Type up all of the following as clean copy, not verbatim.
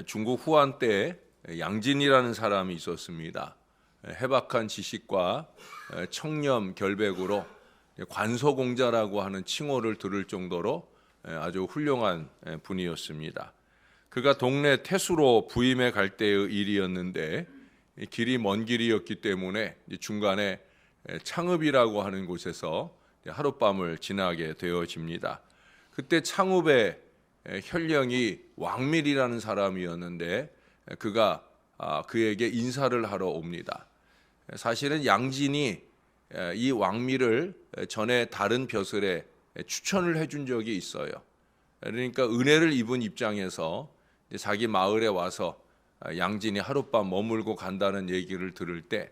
중국 후한 때 양진이라는 사람이 있었습니다. 해박한 지식과 청렴 결백으로 관서공자라고 하는 칭호를 들을 정도로 아주 훌륭한 분이었습니다. 그가 동네 태수로 부임해 갈 때의 일이었는데 길이 먼 길이었기 때문에 중간에 창읍이라고 하는 곳에서 하룻밤을 지나게 되어집니다. 그때 창읍의 현령이 왕밀이라는 사람이었는데 그가 그에게 인사를 하러 옵니다. 사실은 양진이 이 왕밀을 전에 다른 벼슬에 추천을 해준 적이 있어요. 그러니까 은혜를 입은 입장에서 자기 마을에 와서 양진이 하룻밤 머물고 간다는 얘기를 들을 때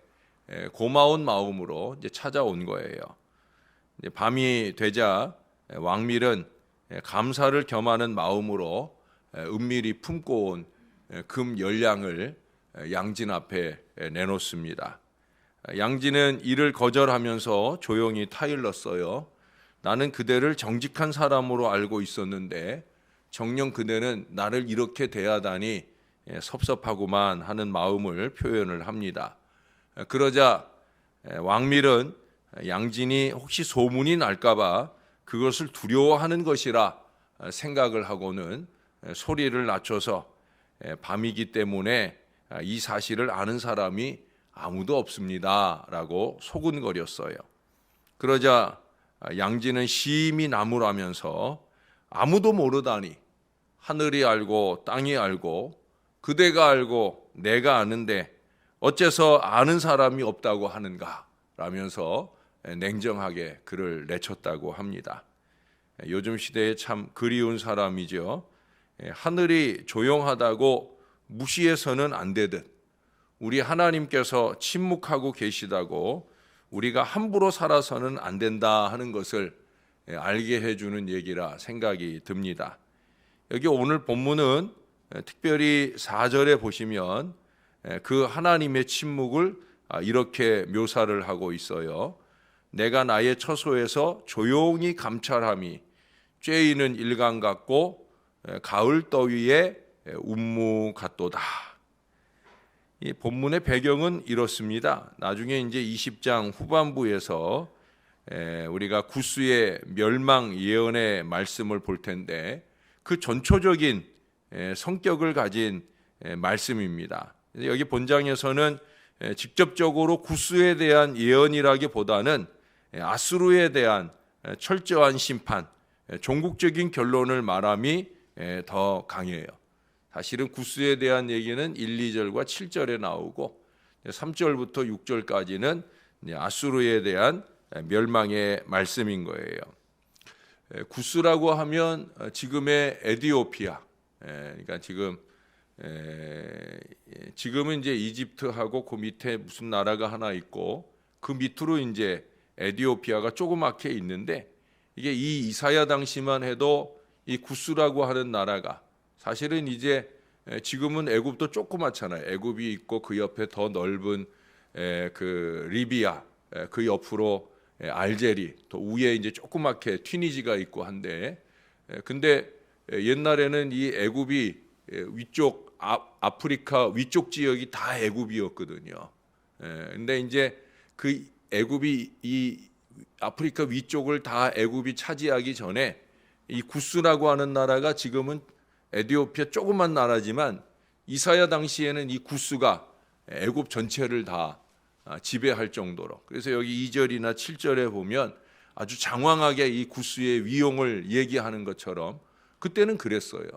고마운 마음으로 이제 찾아온 거예요. 밤이 되자 왕밀은 감사를 겸하는 마음으로 은밀히 품고 온 금 열량을 양진 앞에 내놓습니다. 양진은 이를 거절하면서 조용히 타일렀어요. 나는 그대를 정직한 사람으로 알고 있었는데 정녕 그대는 나를 이렇게 대하다니 섭섭하구만 하는 마음을 표현을 합니다. 그러자 왕밀은 양진이 혹시 소문이 날까봐 그것을 두려워하는 것이라 생각을 하고는 소리를 낮춰서 밤이기 때문에 이 사실을 아는 사람이 아무도 없습니다 라고 소근거렸어요. 그러자 양진은 심히 나무라면서 아무도 모르다니 하늘이 알고 땅이 알고 그대가 알고 내가 아는데 어째서 아는 사람이 없다고 하는가 라면서 냉정하게 그를 내쳤다고 합니다. 요즘 시대에 참 그리운 사람이죠. 하늘이 조용하다고 무시해서는 안 되듯 우리 하나님께서 침묵하고 계시다고 우리가 함부로 살아서는 안 된다 하는 것을 알게 해주는 얘기라 생각이 듭니다. 여기 오늘 본문은 특별히 4절에 보시면 그 하나님의 침묵을 이렇게 묘사를 하고 있어요. 내가 나의 처소에서 조용히 감찰함이 쬐이는 일강 같고 가을 더위에 운무 같도다. 이 본문의 배경은 이렇습니다. 나중에 이제 20장 후반부에서 우리가 구스의 멸망 예언의 말씀을 볼 텐데 그 전초적인 성격을 가진 말씀입니다. 여기 본장에서는 직접적으로 구스에 대한 예언이라기보다는 아수르에 대한 철저한 심판, 종국적인 결론을 말함이 더 강해요. 사실은 구스에 대한 얘기는 1, 2절과 7절에 나오고 3절부터 6절까지는 아수르에 대한 멸망의 말씀인 거예요. 구스라고 하면 지금의 에티오피아, 그러니까 지금은 이제 이집트하고 그 밑에 무슨 나라가 하나 있고 그 밑으로 이제 에티오피아가 조그맣게 있는데 이게 이 이사야 당시만 해도 이 구스라고 하는 나라가 사실은 이제 지금은 애굽도 조그맣잖아요. 애굽이 있고 그 옆에 더 넓은 그 리비아, 그 옆으로 알제리, 또 위에 이제 조그맣게 튀니지가 있고 한데 근데 옛날에는 이 애굽이 위쪽 아프리카 위쪽 지역이 다 애굽이었거든요. 근데 이제 그 애굽이 이 아프리카 위쪽을 다 애굽이 차지하기 전에 이 구스라고 하는 나라가 지금은 에티오피아 조그만 나라지만 이사야 당시에는 이 구스가 애굽 전체를 다 지배할 정도로, 그래서 여기 2절이나 7절에 보면 아주 장황하게 이 구스의 위용을 얘기하는 것처럼 그때는 그랬어요.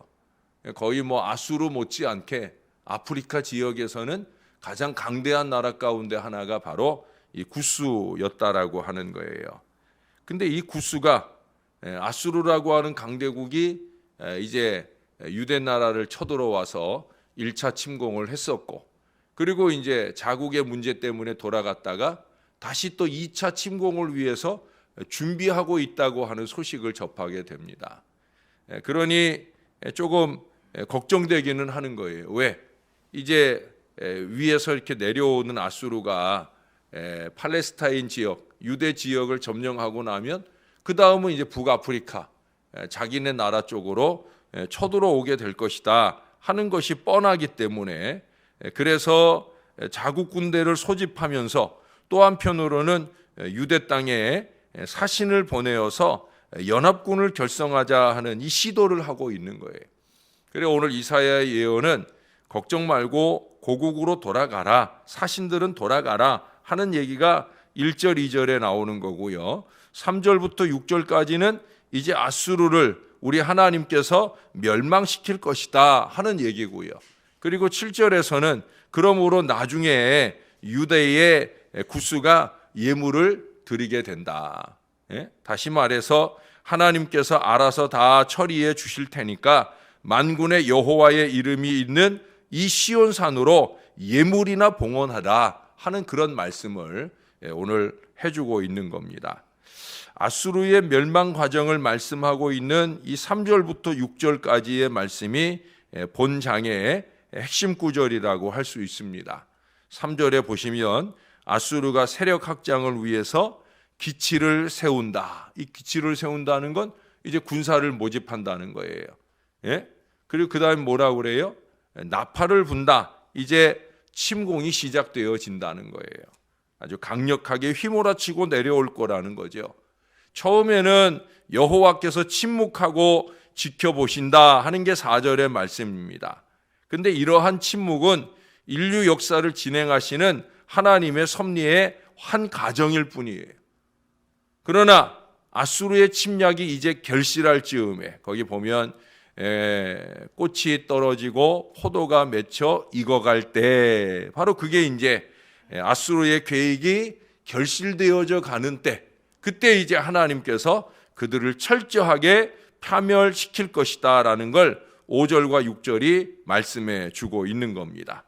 거의 뭐 아수르 못지않게 아프리카 지역에서는 가장 강대한 나라 가운데 하나가 바로 이 구스였다라고 하는 거예요. 근데 이 구스가 아수르라고 하는 강대국이 이제 유대 나라를 쳐들어와서 1차 침공을 했었고, 그리고 이제 자국의 문제 때문에 돌아갔다가 다시 또 2차 침공을 위해서 준비하고 있다고 하는 소식을 접하게 됩니다. 그러니 조금 걱정되기는 하는 거예요. 왜? 이제 위에서 이렇게 내려오는 아수르가 팔레스타인 지역, 유대 지역을 점령하고 나면 그 다음은 이제 북아프리카, 자기네 나라 쪽으로 쳐들어오게 될 것이다 하는 것이 뻔하기 때문에 그래서 자국 군대를 소집하면서 또 한편으로는 유대 땅에 사신을 보내어서 연합군을 결성하자 하는 이 시도를 하고 있는 거예요. 그래서 오늘 이사야의 예언은 걱정 말고 고국으로 돌아가라, 사신들은 돌아가라 하는 얘기가 1절, 2절에 나오는 거고요. 3절부터 6절까지는 이제 아수르를 우리 하나님께서 멸망시킬 것이다 하는 얘기고요. 그리고 7절에서는 그러므로 나중에 유대의 구스가 예물을 드리게 된다. 다시 말해서 하나님께서 알아서 다 처리해 주실 테니까 만군의 여호와의 이름이 있는 이 시온산으로 예물이나 봉헌하라 하는 그런 말씀을 오늘 해주고 있는 겁니다. 아수르의 멸망 과정을 말씀하고 있는 이 3절부터 6절까지의 말씀이 본장의 핵심 구절이라고 할 수 있습니다. 3절에 보시면 아수르가 세력 확장을 위해서 기치를 세운다. 이 기치를 세운다는 건 이제 군사를 모집한다는 거예요. 그리고 그 다음에 뭐라고 그래요? 나팔을 분다. 이제 침공이 시작되어진다는 거예요. 아주 강력하게 휘몰아치고 내려올 거라는 거죠. 처음에는 여호와께서 침묵하고 지켜보신다 하는 게 4절의 말씀입니다. 근데 이러한 침묵은 인류 역사를 진행하시는 하나님의 섭리의 한 과정일 뿐이에요. 그러나 아수르의 침략이 이제 결실할 즈음에 거기 보면 꽃이 떨어지고 포도가 맺혀 익어갈 때 바로 그게 이제 아수르의 계획이 결실되어져 가는 때, 그때 이제 하나님께서 그들을 철저하게 파멸시킬 것이다 라는 걸 5절과 6절이 말씀해 주고 있는 겁니다.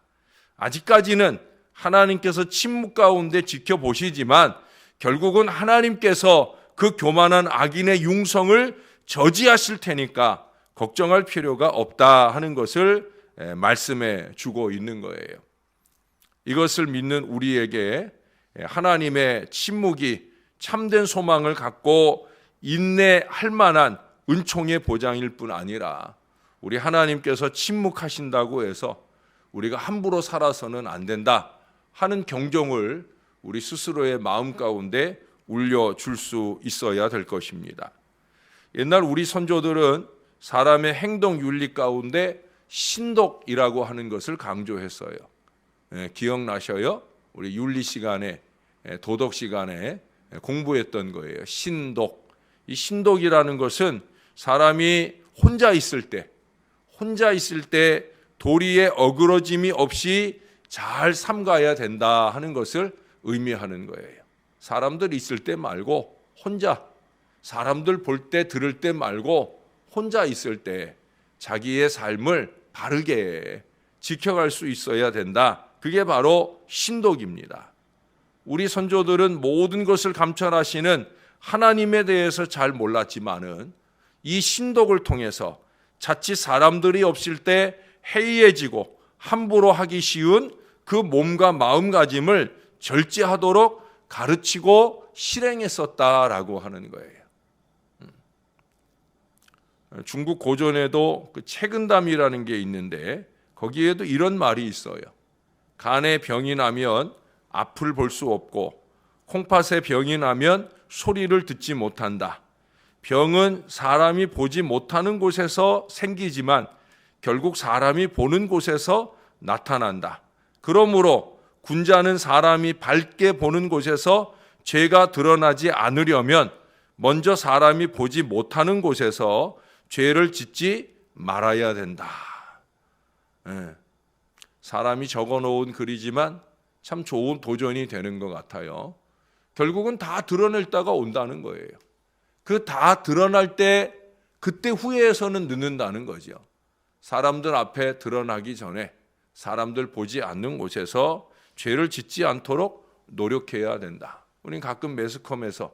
아직까지는 하나님께서 침묵 가운데 지켜보시지만 결국은 하나님께서 그 교만한 악인의 융성을 저지하실 테니까 걱정할 필요가 없다 하는 것을 말씀해 주고 있는 거예요. 이것을 믿는 우리에게 하나님의 침묵이 참된 소망을 갖고 인내할 만한 은총의 보장일 뿐 아니라 우리 하나님께서 침묵하신다고 해서 우리가 함부로 살아서는 안 된다 하는 경종을 우리 스스로의 마음 가운데 울려줄 수 있어야 될 것입니다. 옛날 우리 선조들은 사람의 행동 윤리 가운데 신독이라고 하는 것을 강조했어요. 기억나셔요? 우리 윤리 시간에, 도덕 시간에 공부했던 거예요. 신독. 이 신독이라는 것은 사람이 혼자 있을 때 도리에 어그러짐이 없이 잘 삼가야 된다 하는 것을 의미하는 거예요. 사람들 있을 때 말고 혼자, 사람들 볼 때 들을 때 말고 혼자 있을 때 자기의 삶을 바르게 지켜갈 수 있어야 된다. 그게 바로 신독입니다. 우리 선조들은 모든 것을 감찰하시는 하나님에 대해서 잘 몰랐지만은 이 신독을 통해서 자칫 사람들이 없을 때 해이해지고 함부로 하기 쉬운 그 몸과 마음가짐을 절제하도록 가르치고 실행했었다라고 하는 거예요. 중국 고전에도 그 채근담이라는 게 있는데 거기에도 이런 말이 있어요. 간에 병이 나면 앞을 볼 수 없고 콩팥에 병이 나면 소리를 듣지 못한다. 병은 사람이 보지 못하는 곳에서 생기지만 결국 사람이 보는 곳에서 나타난다. 그러므로 군자는 사람이 밝게 보는 곳에서 죄가 드러나지 않으려면 먼저 사람이 보지 못하는 곳에서 죄를 짓지 말아야 된다. 사람이 적어놓은 글이지만 참 좋은 도전이 되는 것 같아요. 결국은 다 드러낼 때가 온다는 거예요. 그 다 드러날 때 그때 후회해서는 늦는다는 거죠. 사람들 앞에 드러나기 전에 사람들 보지 않는 곳에서 죄를 짓지 않도록 노력해야 된다. 우리는 가끔 매스컴에서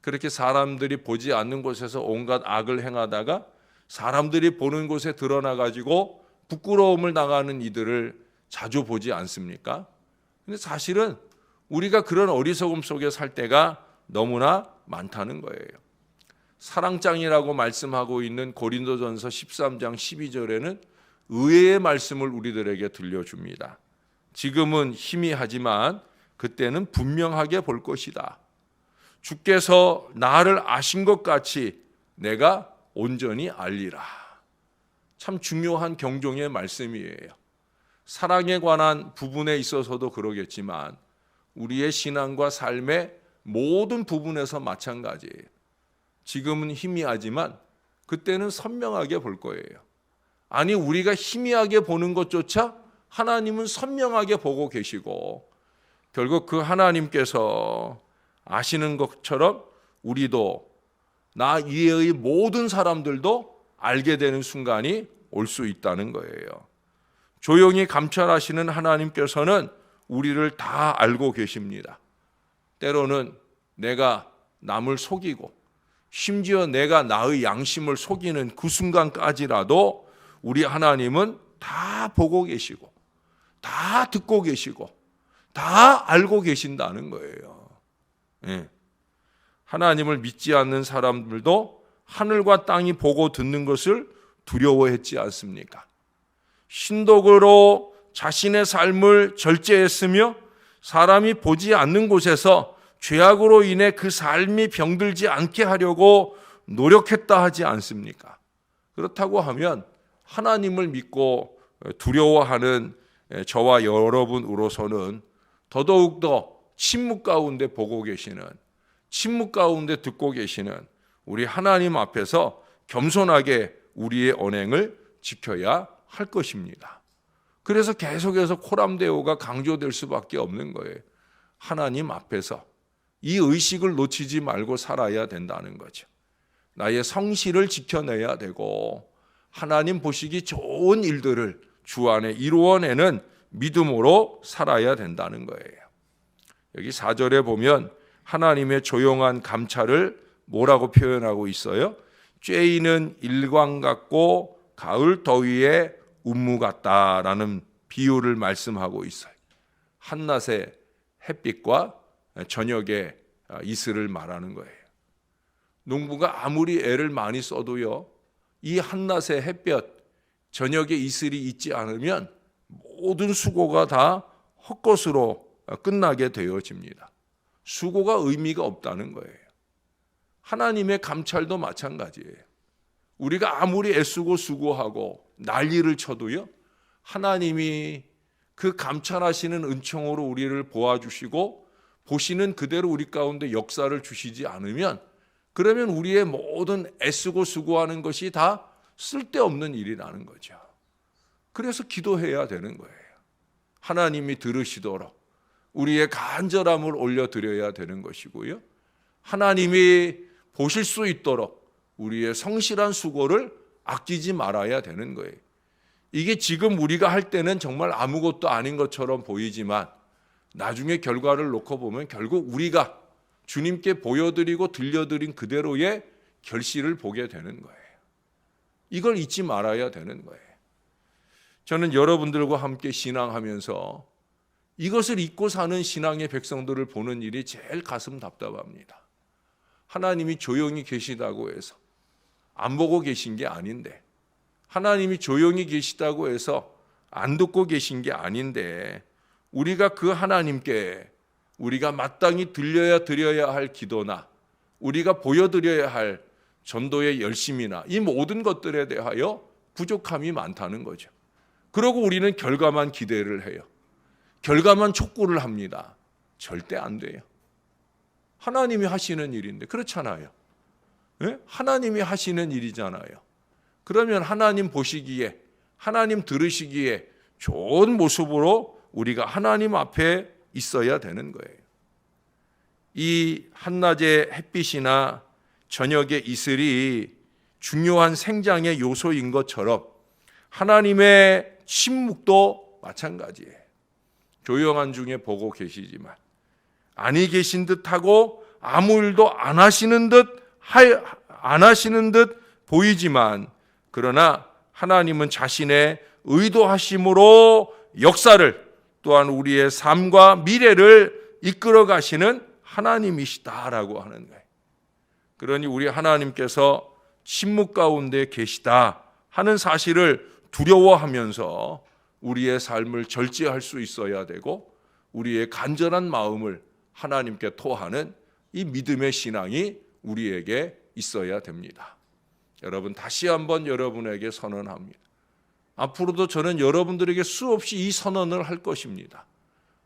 그렇게 사람들이 보지 않는 곳에서 온갖 악을 행하다가 사람들이 보는 곳에 드러나가지고 부끄러움을 당하는 이들을 자주 보지 않습니까? 근데 사실은 우리가 그런 어리석음 속에 살 때가 너무나 많다는 거예요. 사랑장이라고 말씀하고 있는 고린도전서 13장 12절에는 의의 말씀을 우리들에게 들려줍니다. 지금은 희미하지만 그때는 분명하게 볼 것이다. 주께서 나를 아신 것 같이 내가 온전히 알리라. 참 중요한 경종의 말씀이에요. 사랑에 관한 부분에 있어서도 그러겠지만 우리의 신앙과 삶의 모든 부분에서 마찬가지예요. 지금은 희미하지만 그때는 선명하게 볼 거예요. 아니, 우리가 희미하게 보는 것조차 하나님은 선명하게 보고 계시고, 결국 그 하나님께서 아시는 것처럼 우리도, 나 이외의 모든 사람들도 알게 되는 순간이 올 수 있다는 거예요. 조용히 감찰하시는 하나님께서는 우리를 다 알고 계십니다. 때로는 내가 남을 속이고 심지어 내가 나의 양심을 속이는 그 순간까지라도 우리 하나님은 다 보고 계시고 다 듣고 계시고 다 알고 계신다는 거예요. 예. 하나님을 믿지 않는 사람들도 하늘과 땅이 보고 듣는 것을 두려워했지 않습니까? 신독으로 자신의 삶을 절제했으며 사람이 보지 않는 곳에서 죄악으로 인해 그 삶이 병들지 않게 하려고 노력했다 하지 않습니까? 그렇다고 하면 하나님을 믿고 두려워하는 저와 여러분으로서는 더더욱더 침묵 가운데 보고 계시는, 침묵 가운데 듣고 계시는 우리 하나님 앞에서 겸손하게 우리의 언행을 지켜야 할 것입니다. 그래서 계속해서 코람데오가 강조될 수밖에 없는 거예요. 하나님 앞에서 이 의식을 놓치지 말고 살아야 된다는 거죠. 나의 성실을 지켜내야 되고 하나님 보시기 좋은 일들을 주 안에 이루어내는 믿음으로 살아야 된다는 거예요. 여기 4절에 보면 하나님의 조용한 감찰을 뭐라고 표현하고 있어요? 쬐이는 일광 같고 가을 더위에 운무 같다라는 비유를 말씀하고 있어요. 한낮의 햇빛과 저녁의 이슬을 말하는 거예요. 농부가 아무리 애를 많이 써도요, 이 한낮의 햇볕, 저녁의 이슬이 있지 않으면 모든 수고가 다 헛것으로 끝나게 되어집니다. 수고가 의미가 없다는 거예요. 하나님의 감찰도 마찬가지예요. 우리가 아무리 애쓰고 수고하고 난리를 쳐도요, 하나님이 그 감찰하시는 은총으로 우리를 보아주시고 보시는 그대로 우리 가운데 역사를 주시지 않으면, 그러면 우리의 모든 애쓰고 수고하는 것이 다 쓸데없는 일이라는 거죠. 그래서 기도해야 되는 거예요. 하나님이 들으시도록 우리의 간절함을 올려드려야 되는 것이고요, 하나님이 보실 수 있도록 우리의 성실한 수고를 아끼지 말아야 되는 거예요. 이게 지금 우리가 할 때는 정말 아무것도 아닌 것처럼 보이지만 나중에 결과를 놓고 보면 결국 우리가 주님께 보여드리고 들려드린 그대로의 결실을 보게 되는 거예요. 이걸 잊지 말아야 되는 거예요. 저는 여러분들과 함께 신앙하면서 이것을 잊고 사는 신앙의 백성들을 보는 일이 제일 가슴 답답합니다. 하나님이 조용히 계시다고 해서 안 보고 계신 게 아닌데, 하나님이 조용히 계시다고 해서 안 듣고 계신 게 아닌데, 우리가 그 하나님께 우리가 마땅히 드려야 할 기도나 우리가 보여드려야 할 전도의 열심이나 이 모든 것들에 대하여 부족함이 많다는 거죠. 그러고 우리는 결과만 기대를 해요. 결과만 촉구를 합니다. 절대 안 돼요. 하나님이 하시는 일인데, 그렇잖아요. 네? 하나님이 하시는 일이잖아요. 그러면 하나님 보시기에, 하나님 들으시기에 좋은 모습으로 우리가 하나님 앞에 있어야 되는 거예요. 이 한낮의 햇빛이나 저녁의 이슬이 중요한 생장의 요소인 것처럼 하나님의 침묵도 마찬가지예요. 조용한 중에 보고 계시지만 아니 계신 듯하고 아무 일도 안 하시는 듯 보이지만, 그러나 하나님은 자신의 의도하심으로 역사를, 또한 우리의 삶과 미래를 이끌어 가시는 하나님이시다라고 하는 거예요. 그러니 우리 하나님께서 침묵 가운데 계시다 하는 사실을 두려워하면서 우리의 삶을 절제할 수 있어야 되고, 우리의 간절한 마음을 하나님께 토하는 이 믿음의 신앙이 우리에게 있어야 됩니다. 여러분, 다시 한번 여러분에게 선언합니다. 앞으로도 저는 여러분들에게 수없이 이 선언을 할 것입니다.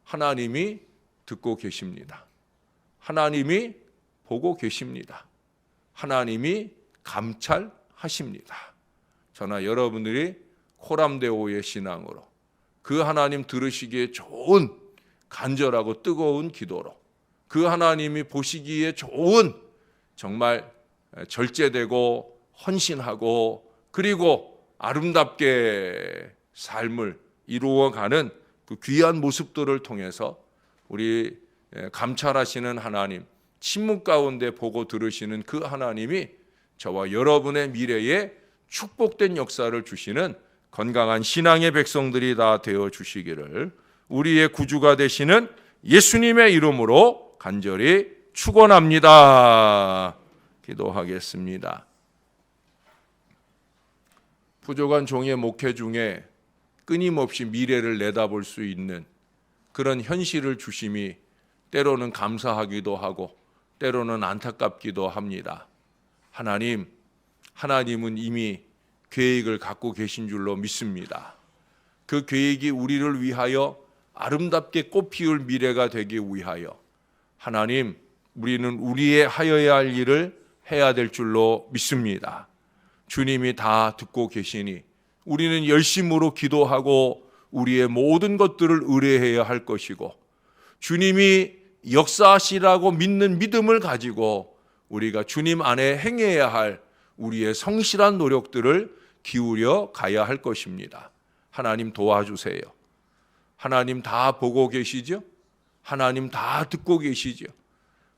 하나님이 듣고 계십니다. 하나님이 보고 계십니다. 하나님이 감찰하십니다. 저나 여러분들이 코람데오의 신앙으로 그 하나님 들으시기에 좋은 간절하고 뜨거운 기도로, 그 하나님이 보시기에 좋은 정말 절제되고 헌신하고 그리고 아름답게 삶을 이루어가는 그 귀한 모습들을 통해서 우리 감찰하시는 하나님, 침묵 가운데 보고 들으시는 그 하나님이 저와 여러분의 미래에 축복된 역사를 주시는 건강한 신앙의 백성들이 다 되어 주시기를 우리의 구주가 되시는 예수님의 이름으로 간절히 축원합니다. 기도하겠습니다. 부족한 종의 목회 중에 끊임없이 미래를 내다볼 수 있는 그런 현실을 주심이 때로는 감사하기도 하고 때로는 안타깝기도 합니다. 하나님은 이미 계획을 갖고 계신 줄로 믿습니다. 그 계획이 우리를 위하여 아름답게 꽃피울 미래가 되기 위하여 하나님, 우리는 우리의 하여야 할 일을 해야 될 줄로 믿습니다. 주님이 다 듣고 계시니 우리는 열심으로 기도하고 우리의 모든 것들을 의뢰해야 할 것이고, 주님이 역사하시라고 믿는 믿음을 가지고 우리가 주님 안에 행해야 할 우리의 성실한 노력들을 기울여 가야 할 것입니다. 하나님 도와주세요. 하나님 다 보고 계시죠? 하나님 다 듣고 계시죠?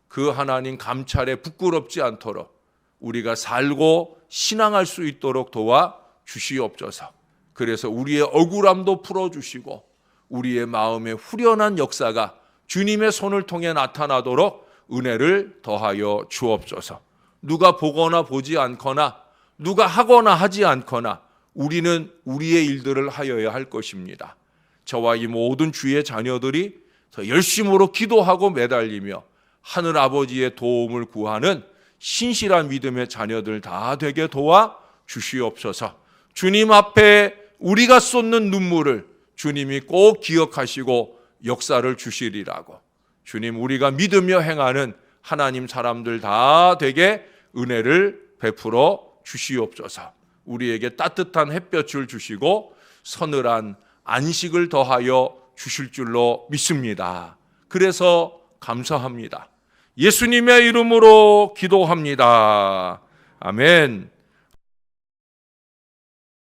그 하나님 감찰에 부끄럽지 않도록 우리가 살고 신앙할 수 있도록 도와 주시옵소서. 그래서 우리의 억울함도 풀어주시고 우리의 마음에 후련한 역사가 주님의 손을 통해 나타나도록 은혜를 더하여 주옵소서. 누가 보거나 보지 않거나 누가 하거나 하지 않거나 우리는 우리의 일들을 하여야 할 것입니다. 저와 이 모든 주의 자녀들이 더 열심으로 기도하고 매달리며 하늘 아버지의 도움을 구하는 신실한 믿음의 자녀들 다 되게 도와 주시옵소서. 주님 앞에 우리가 쏟는 눈물을 주님이 꼭 기억하시고 역사를 주시리라고, 주님, 우리가 믿으며 행하는 하나님 사람들 다 되게 은혜를 베풀어 주시옵소서. 우리에게 따뜻한 햇볕을 주시고 서늘한 안식을 더하여 주실 줄로 믿습니다. 그래서 감사합니다. 예수님의 이름으로 기도합니다. 아멘.